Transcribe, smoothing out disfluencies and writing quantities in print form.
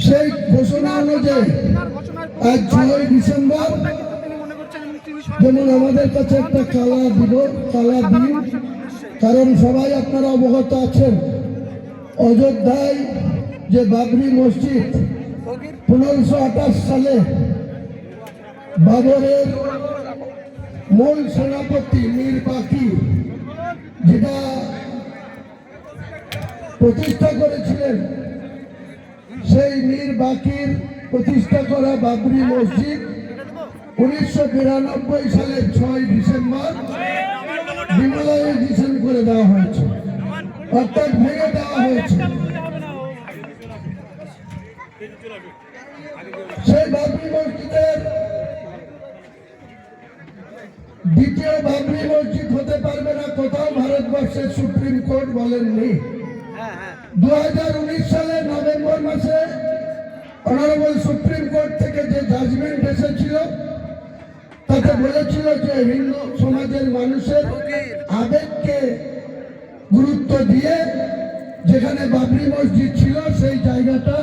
সেই ঘোষণা অনুযায়ী আজ 6 ডিসেম্বর যেমন আমাদের কাছে একটা কালা দিন, কারণ সবাই আপনারা অবগত আছেন অযোধ্যায় যে বাবরি মসজিদ 1528 সালে বাবরের মূল সেনাপতি মীর বাকির যেটা প্রতিষ্ঠা করেছিলেন, সেই মীর বাকির প্রতিষ্ঠা করা বাবরি মসজিদ 1992 সালের 6 ডিসেম্বর ডিমোলাইজেশন করে দেওয়া হয়েছে, অর্থাৎ ভেঙে দেওয়া হয়েছে। সেই বাবরি মসজিদের দ্বিতীয় বাবরি মসজিদ হতে পারবে না, কোথাও ভারতবর্ষের সুপ্রিম কোর্ট বলেননি। 2019 সালের নভেম্বর মাসে অনারেবল সুপ্রিম কোর্ট থেকে যে জাজমেন্ট এসেছিল তাতে বলেছিল যে হিন্দু সমাজের মানুষের আবেগকে গুরুত্ব দিয়ে যেখানে বাবরি মসজিদ ছিল সেই জায়গাটা